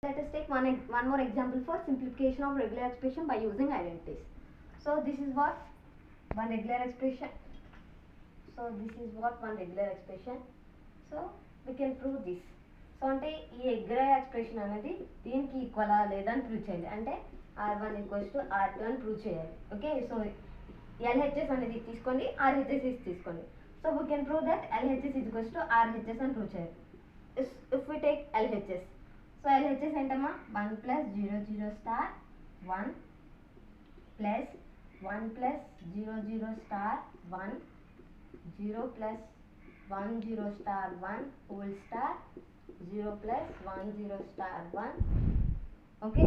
Let us take one more example for simplification of regular expression by using identities. So this is what one regular expression. So we can prove this. So అంటే ఈ regular expression అనేది దీనికి ఈక్వలా లేదా అని prove చేయాలి. అంటే R1 = R2 అని prove చేయాలి. ఓకే, సో LHS అనేది తీసుకోండి, RHS తీసుకోండి. So we can prove that LHS = RHS అని ప్రూవ్ చేయాలి. If we take LHS, so LHS ఏంటమ్మా 1 + 0 0 star 1 plus 1 + 0 0 star 1 0 + 1 0 star 1 whole star 0 + 1 0 star 1. Okay,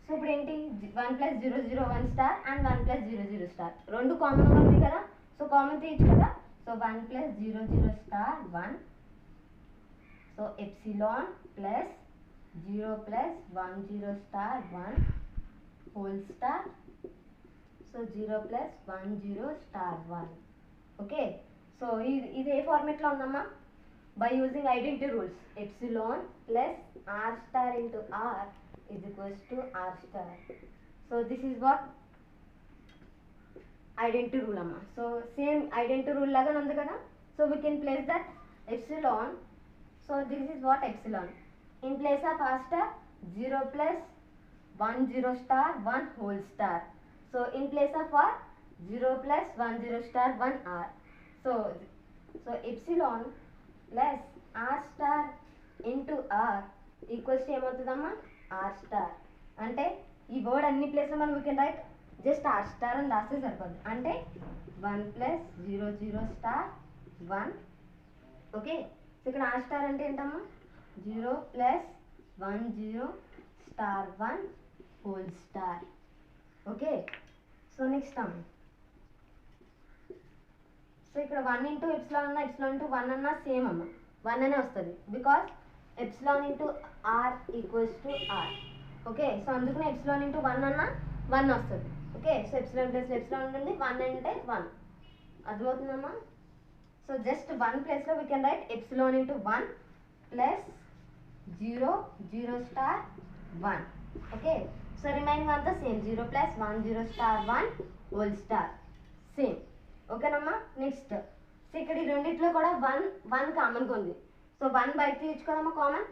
so ఇప్పుడు ఏంటి 1 + 0 0 1 స్టార్ అండ్ 1 + 0 0 స్టార్ రెండు కామన్ ఉన్నాయి కదా. సో కామన్ తీయచ్చు కదా. So 1 + 0 0 star 1, so epsilon plus 0 + 1 0 star 1 whole star, so 0 + 1 0 star 1. Okay, so ఇది ఏ ఫార్మేట్లో ఉందమ్మా? By using identity rules, epsilon plus r star into r is equals to r star. So this is what identity rule amma. So same identity rule laga undi kada. So we can place that epsilon. So this is what epsilon. In place of r star 0 + 1 0 star 1 whole star. So in place of r 0 + 1 0 star 1 r. So epsilon plus r star into r equals to ఏమవుతుందమ్మా r star. అంటే ఈ word అన్ని ప్లేస్లో మనం we can right just r star అని రాస్తే సరిపోద్ది. అంటే 1 + 0 0 star 1. Okay, so ఇక్కడ r star అంటే ఏంటమ్మా 0 + 1 0 star 1 whole star. Okay, so next అమ్మా, సో ఇక్కడ 1 ఇంటూ ఎప్సిలాన్ అన్న ఎప్సిలాన్ ఇంటూ 1 అన్న సేమ్ అమ్మ 1 అనే వస్తుంది. Because epsilon into R equals to R. Okay, so అందుకనే ఎప్సిలాన్ ఇంటూ 1 అన్న 1 వస్తుంది. Okay, so epsilon plus epsilon ఉంటుంది, 1 అంటే 1. అర్థమవుతుందమ్మా? సో జస్ట్ 1 ప్లేస్లో we can write epsilon into 1 plus 0 0 star 1. Okay, so remaining అంతా same 0 + 1 0 star 1 whole star same. ఓకేనమ్మా, next so ఇక్కడ ఈ రెండిట్లో కూడా 1 కామన్గా ఉంది. సో 1 బయట తీర్చుకోదమ్మా కామన్.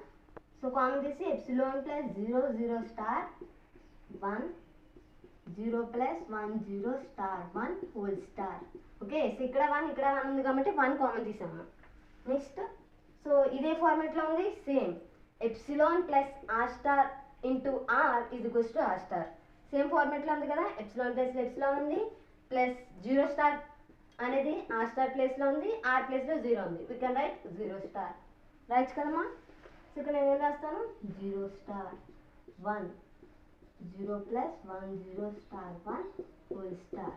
సో కామన్ తీసి epsilon + 0 0 star 1 0 + 1 0 star 1 whole star. Okay, so ఇక్కడ 1 ఉంది కాబట్టి 1 కామన్ తీసాము. నెక్స్ట్ సో ఇదే ఫార్మేట్లో ఉంది same epsilon plus R star into R is equals to R star. Same ఫార్మేట్లో ఉంది కదా. ఎప్సిలాన్ ప్లస్ ఎప్సిలాన్ ఉంది ప్లస్ 0 స్టార్ అనేది ఆర్ స్టార్ ప్లేస్లో ఉంది, ఆర్ ప్లేస్లో 0 ఉంది. We can write 0 star right కదమ్మా. సో ఇక్కడ నేను ఏం రాస్తాను 0 star 1 0 + 1 0 star 1 whole star.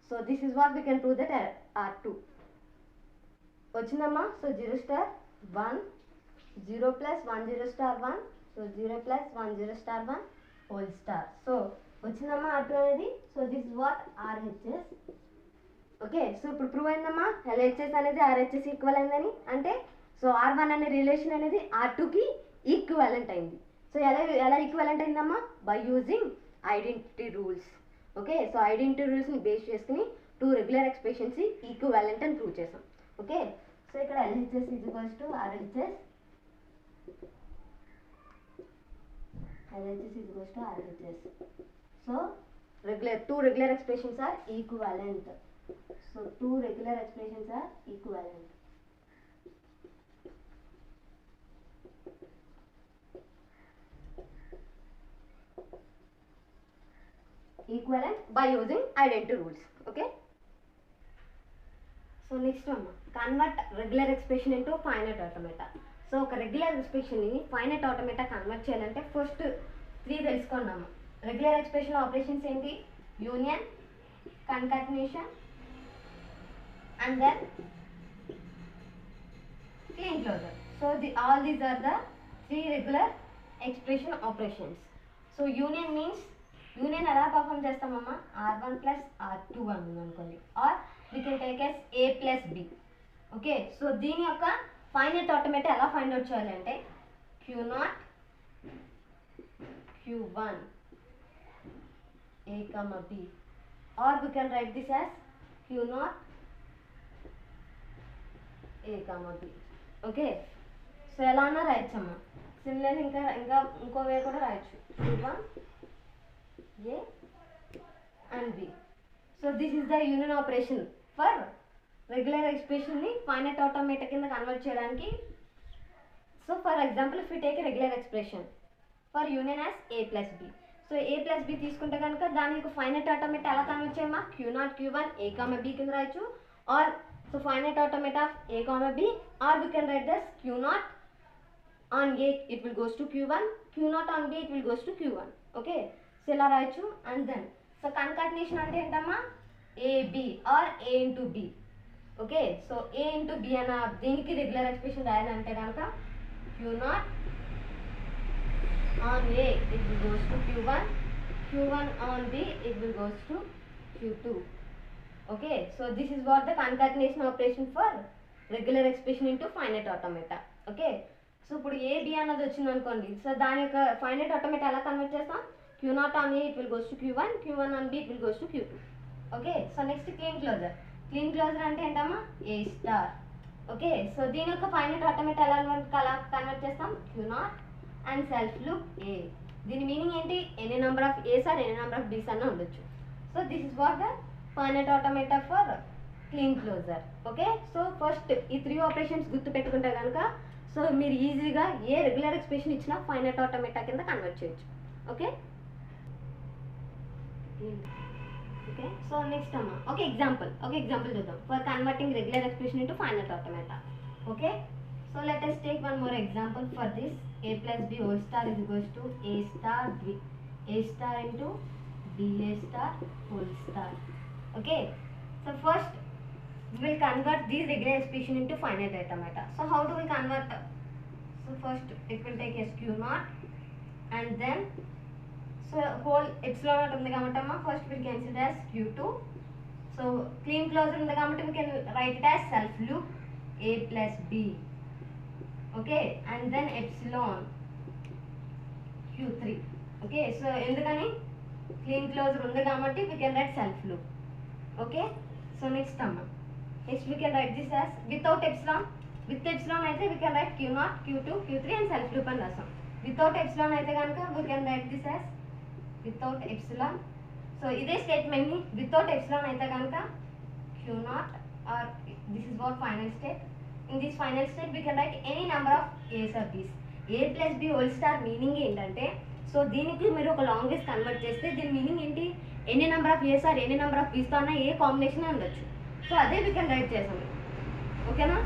So this is what we can prove that R2 వచ్చిందమ్మా. So 0 star 1 0 + 1 0 star 1, so 0 + 1 0 star 1 whole star. So వచ్చిందమ్మా R2 అనేది. So this is what RHS. Okay, so ఇప్పుడు prove అయిందమ్మా LHS అనేది RHS equal అయిందని. అంటే so R1 అనే relation అనేది R2కి ఈక్వలెంట్ అయింది. సో ఎలా ఈక్వలెంట్ అయిందమ్మా? By using identity rules. Okay, so identity రూల్స్ని బేస్ చేసుకుని 2 రెగ్యులర్ ఎక్స్ప్రెషన్స్ ఈక్వలెంట్ అని ప్రూవ్ చేసాం. ఓకే, సో ఇక్కడ LHS equals to RHS, LHS equals to RHS. So 2 regular expressions are equivalent. So 2 regular expressions are equivalent. Equivalent by using identity rules. Okay. So next one, convert regular expression into finite automata. So ఒక regular ఎక్స్ప్రెషన్ని finite automata convert చేయాలంటే first 3 తెలుసుకున్నాము. Regular expression operations ఏంటి? Union, concatenation and then clean closure. So all these are the 3 regular expression operations. So union means union ఎలా perform చేస్తామమ్మా? R1 + R2 అని అనుకోండి, or we can take as A + B. Okay, so దీని యొక్క finite automata ఎలా find out చేయాలి అంటే Q0 Q1 A comma B, or we can write this as Q naught A comma B. Okay, so ఎలా అన్నా రాయొచ్చమ్మా. Similar ఇంకా ఇంకో వే కూడా రాయొచ్చు, Q1 A and B. So this is the union operation for regular ఎక్స్ప్రెషన్ని finite automata కింద convert చేయడానికి. So for example if you take a regular expression for union as A plus B. So A plus B తీసుకుంటే కనుక దాని యొక్క finite automata ఎలా convert చేయమ్మా, Q0 Q1 A comma B కింద రాయొచ్చు, or so finite automata of A comma B, or we can write this Q0 on A it will goes to Q1, Q0 on B it will goes to Q1. Okay, so ఇలా రాయొచ్చు. And then so concatenation అంటే ఏంటమ్మా, AB or A into B. Okay, so A into B అన్న దీనికి regular expression రాయాలంటే కనుక Q0 on A it will goes to Q1, Q1 on B it will goes to Q2. Okay, so this is what the concatenation operation for regular expression into finite automata. Okay, so ఇప్పుడు A B అన్నది వచ్చింది అనుకోండి, so దాని యొక్క finite automata ఎలా convert చేస్తాం, Q0 on A it will goes to Q1, Q1 on B it will goes to Q2. Okay, so next Kleene closure. Kleene closure అంటే ఏంటమ్మా, A స్టార్. ఓకే, సో దీని యొక్క finite automata ఎలా convert చేస్తాం, Q0 and self loop A. దీని meaning ఏంటి, any number of A's or any number of B's అన్న ఉండొచ్చు. So this is what the finite automata for Kleene closure. Okay, so first ఈ 3 operations గుర్తు పెట్టుకుంటే కనుక సో మీరు ఈజీగా ఏ రెగ్యులర్ ఎక్స్ప్రెషన్ ఇచ్చినా ఫైనైట్ ఆటోమేటా కింద కన్వర్ట్ చేయొచ్చు. ఓకే ఓకే, సో నెక్స్ట్ అమ్మా ఒక ఎగ్జాంపుల్ చూద్దాం for converting regular expression into finite automata. Okay, so let us take one more example for this. A plus B whole star is equals to A star B, A star into BA star whole star. Okay, so first we will convert these regular expression into finite automata. So how do we convert? So first it will take as Q0 and then so whole epsilon naught ఉంది కాబట్టి first we can consider as Q2. So clean closure ఉంది కాబట్టి we can write it as self loop A plus B. Okay, and then epsilon Q3. Okay, so ఎందుకని clean closure ఉంది కాబట్టి we can write self loop. Okay, so next we can write this as without epsilon. With epsilon అయితే we can write Q0 Q2 Q3 and self loop అని రాస్తాం. Without epsilon అయితే కనుక we can write this as without epsilon. So ఇదే statement ని without epsilon అయితే కనుక Q0 or this is what final state. In this final state we can write any number of A's or B's. A plus B whole star meaning ఏంటంటే so దీనికి మీరు ఒక longest convert చేస్తే దీని meaning ఏంటి, any number of A's or any number of B's తో అన్న ఏ combination ఉండొచ్చు. సో అదే we can write చేసాం. ఓకేనా,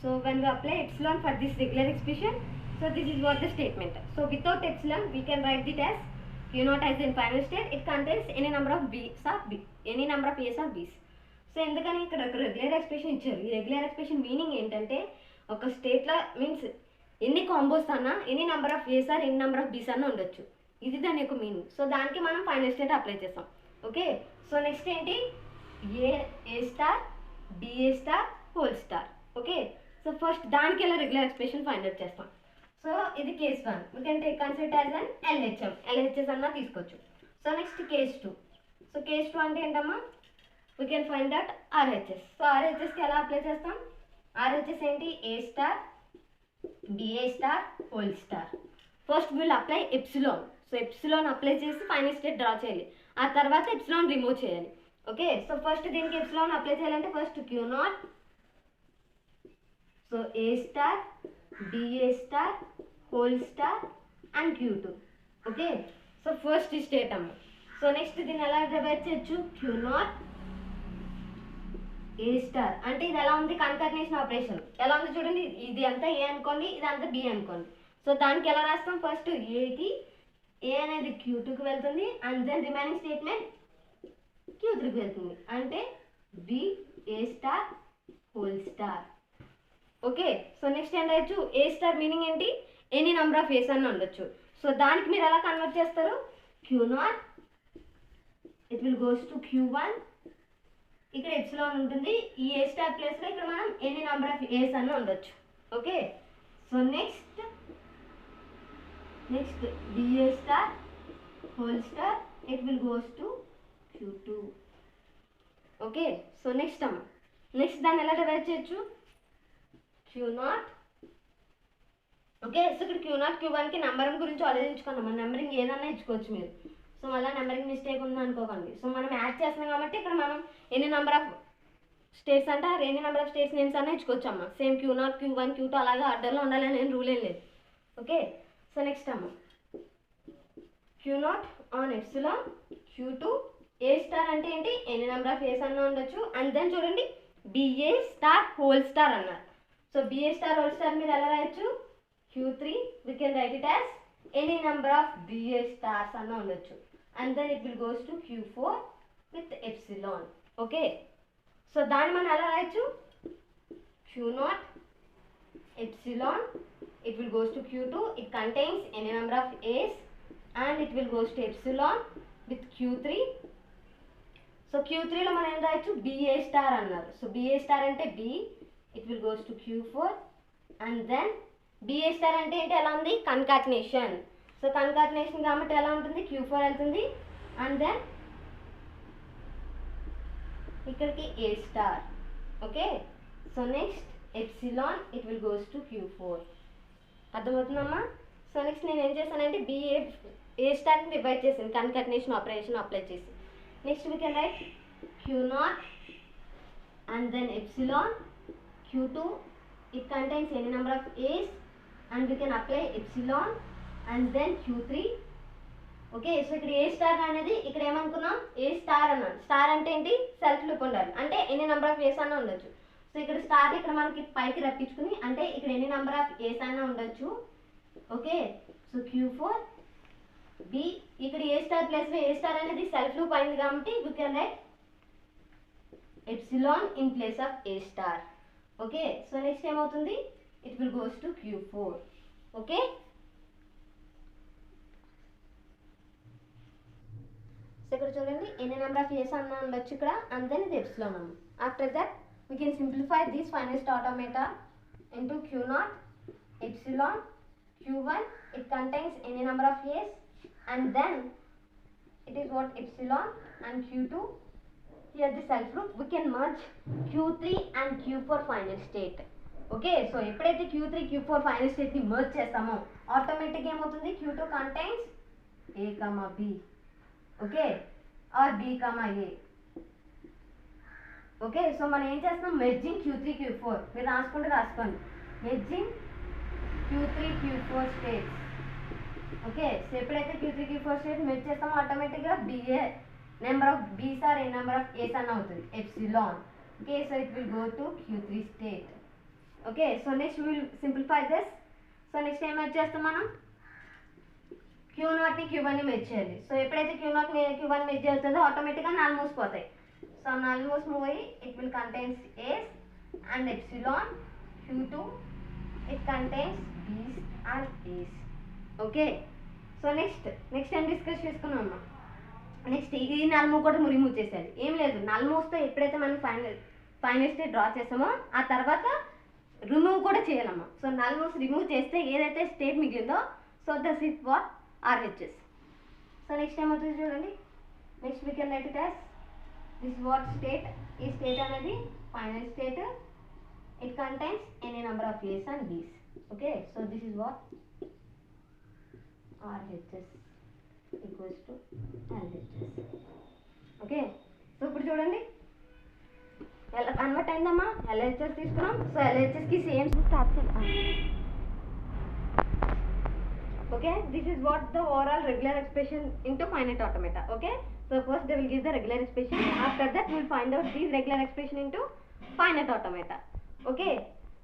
so when we apply epsilon for this regular expression, so this is what the statement. So without epsilon we can write it as Q0 as in final state. It contains any number of B's or B, any number of A's or B's. So ఎందుకని ఇక్కడ ఒక regular expression ఇచ్చారు. ఈ regular expression meaning ఏంటంటే ఒక స్టేట్లో means ఎన్ని combos అన్నా ఎన్ని నెంబర్ ఆఫ్ A's ఆర్ ఎన్ని నెంబర్ ఆఫ్ B's అన్న ఉండొచ్చు. ఇది దాని యొక్క మీనింగ్. సో దానికి మనం ఫైనల్ స్టేట్ అప్లై చేస్తాం. ఓకే, సో నెక్స్ట్ ఏంటి, A star BA star whole star. Okay, so first దానికి ఎలా రెగ్యులర్ ఎక్స్ప్రెషన్ ఫైండ్ అవుట్ చేస్తాం. సో ఇది case 1 we can take consider as an LHS అన్న తీసుకోవచ్చు. So next case 2. So case 2 అంటే ఏంటమ్మా, we can find that RHS. So RHS కి ఎలా అప్లై చేస్తాం, RHS ఏంటి, A star BA star whole star. First will apply epsilon. So epsilon apply చేసి final state draw చేయాలి, ఆ తర్వాత ఎప్సిలాన్ రిమూవ్ చేయాలి. ఓకే, సో ఫస్ట్ దీనికి ఎప్సిలాన్ అప్లై చేయాలంటే first Q0, so A star BA star whole star and Q2. Okay, so first state అమ్మ. So next దీన్ని ఎలా డివైడ్ చేయొచ్చు, Q0 A స్టార్ అంటే ఇది ఎలా ఉంది, కన్కాటినేషన్ ఆపరేషన్ ఎలా ఉంది చూడండి, ఇది అంతా A అనుకోండి, ఇది అంతా B అనుకోండి. సో దానికి ఎలా రాస్తాం, ఫస్ట్ ఏకి A అనేది Q2కి వెళ్తుంది అండ్ దెన్ రిమైనింగ్ స్టేట్మెంట్ Q3కి వెళ్తుంది, అంటే B A star whole star. Okay, so next ఏం రాయొచ్చు, A స్టార్ మీనింగ్ ఏంటి, ఎనీ నెంబర్ ఆఫ్ A's అన్న ఉండొచ్చు. సో దానికి మీరు ఎలా కన్వర్ట్ చేస్తారు, Q0 it will goes to Q1, ఇక్కడ ఎప్సిలాన్ ఉంటుంది, ఈ A స్టార్ ప్లేస్లో ఇక్కడ మనం ఎనీ నెంబర్ ఆఫ్ A's అన్న ఉండొచ్చు. Okay, so next Next dA star whole star, it will goes to Q2. Okay, so next దాన్ని ఎలా డివైడ్ చేయొచ్చు, Q0. ఓకే, సో ఇక్కడ Q0 Q1కి నెంబరింగ్ గురించి ఆలోచించుకున్నాం. మన నెంబరింగ్ ఏదన్నా ఇచ్చుకోవచ్చు మీరు. సో మళ్ళీ నెంబరింగ్ మిస్టేక్ ఉంది అనుకోకండి. సో మనం యాడ్ చేస్తున్నాం కాబట్టి ఇక్కడ మనం ఎన్ని నెంబర్ ఆఫ్ స్టేట్స్ అంటే ఎన్ని నెంబర్ ఆఫ్ స్టేట్స్ నేమ్స్ అన్నా ఇచ్చుకోవచ్చు అమ్మ. సేమ్ Q0 Q1 Q2 అలాగే ఆర్డర్లో ఉండాలని నేను రూల్ ఏం లేదు. Okay, so next Q0 on epsilon Q2 A star అంటే ఏంటి, ఎన్ని నెంబర్ ఆఫ్ ఏస్ అన్నా ఉండొచ్చు. అండ్ దెన్ చూడండి BA స్టార్ హోల్ స్టార్ అన్నారు. So BA star whole star మీరు ఎలా రాయొచ్చు, Q3 we can write it as any number of BA stars అన్న ఉండొచ్చు. And then it will goes to Q4 with epsilon. Okay, so దాన్ని మనం ఎలా రాయొచ్చు, Q0 epsilon, it will goes to Q2, it contains any number of A's and it will goes to epsilon with Q3. So Q3లో మనం ఏం రాయొచ్చు, BA star అన్నారు. So BA star అంటే B, it will goes to Q4 and then BA star అంటే ఏంటి, ఎలా ఉంది, కన్కాటినేషన్. సో కన్కాటినేషన్ కాబట్టి ఎలా ఉంటుంది, Q4 వెళ్తుంది అండ్ దెన్ ఇక్కడికి A star. Okay, so next epsilon it will goes to Q4. అర్థమవుతుందమ్మా. సో నెక్స్ట్ నేను ఏం చేశానంటే ఏ స్టార్ని డివైడ్ చేశాను కన్కాటినేషన్ ఆపరేషన్ అప్లై చేసి. Next we can write Q0 and then epsilon Q2, it contains any number of A's and we can apply epsilon and then Q3. Okay, so ఇక్కడ ఏ star అనేది ఇక్కడ ఏమనుకున్నాం, ఏ star అన్నాను. Star అంటే ఏంటి, self loop ఉండాలి అంటే ఎన్ని నెంబర్ ఆఫ్ ఏస్ అన్నా ఉండొచ్చు. సో ఇక్కడ స్టార్ ఇక్కడ మనకి పైకి రప్పించుకుని అంటే ఇక్కడ ఎన్ని నెంబర్ ఆఫ్ ఏస్ అన్నా ఉండొచ్చు. ఓకే, సో Q4 B, ఇక్కడ ఏ స్టార్ ప్లేస్లో ఏ స్టార్ అనేది సెల్ఫ్ లూప్ అయింది కాబట్టి we can write epsilon in place of A star. Okay, so next ఏమవుతుంది, it will goes to Q4. Okay, so ఇక్కడ చూడండి ఎన్ని నెంబర్ ఆఫ్ ఏస్ అన్న ఉండొచ్చు ఇక్కడ అండ్ దెన్ ఇది ఎప్సిలాన్ అన్న. After that we can simplify this finest automata into Q0 epsilon Q1, it contains any number of A's and then it is what epsilon and Q2, here the self loop. We can merge Q3 and Q4 final state. Okay, so ఎప్పుడైతే Q3 Q4 final స్టేట్ని merge చేస్తామో ఆటోమేటిక్గా ఏమవుతుంది, Q2 contains A, B. Okay, or B, A. Okay, so మనం ఏం చేస్తున్నాం, merging Q3 Q4 మీరు రాసుకోండి merging Q3 Q4 states. Okay, so ఎప్పుడైతే Q3 Q4 స్టేట్స్ మెర్జ్ చేస్తామో ఆటోమేటిక్గా BA number of B's or ఏ నెంబర్ ఆఫ్ A's అన్న అవుతుంది epsilon. Okay, so it will go to Q3 state. Okay, so next will simplify this. So next ఏం merge చేస్తాం మనం, Q0ని Q1ని merge చేయాలి. So ఎప్పుడైతే Q0ని Q1 మెర్జ్ అవుతుందో ఆటోమేటిక్గా నల్ మూసిపోతాయి. సో నల్ మూవ్ అయ్యి it will contains A's and epsilon Q2, it contains B's and A's. Okay, so next ఏం discuss చేసుకున్నామా, next ఈ నల్ మూవ్ కూడా రిమూవ్ చేసేయాలి. ఏం లేదు, నల్ మూవ్స్తో ఎప్పుడైతే మనం ఫైనల్ స్టేట్ డ్రా చేసామో ఆ తర్వాత రిమూవ్ కూడా చేయాలమ్మా. సో నల్ మూవ్స్ రిమూవ్ చేస్తే ఏదైతే స్టేట్ మిగిలిందో so this is what RHS. So next ఏమవుతుంది చూడండి, next we can write it as this what state. ఈ స్టేట్ అనేది final state, it contains any number of A's and B's. Okay, so this is what RHS equals to LHS. Okay, so ఇప్పుడు చూడండి ఎలా convert అయిందమ్మా, LHS తీసుకున్నాం. సో LHSకి same start చేయాలి. Okay, this is what the overall regular expression into finite automata. Okay, so first they will give the regular expression, after that will find out this regular expression into finite automata. Okay,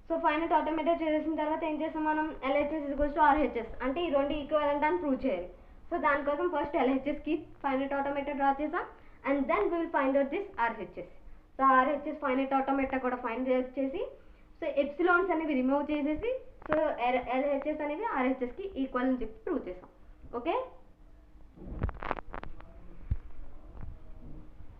so finite automata చేసిన తర్వాత ఏం చేస్తాం మనం, LHS equals to RHS అంటే ఈ రెండు equivalent అని prove చేయాలి. సో దానికోసం ఫస్ట్ LHSకి ఫైనైట్ ఆటోమేటా డ్రా చేసాం and then we will find out this RHS. So RHS finite automata కూడా ఫైండ్ చేసి సో ఎప్సిలాన్స్ అనేవి రిమూవ్ చేసేసి సో LHS అనేది RHSకి ఈక్వల్ అని చెప్పి ప్రూవ్ చేసాం. ఓకే.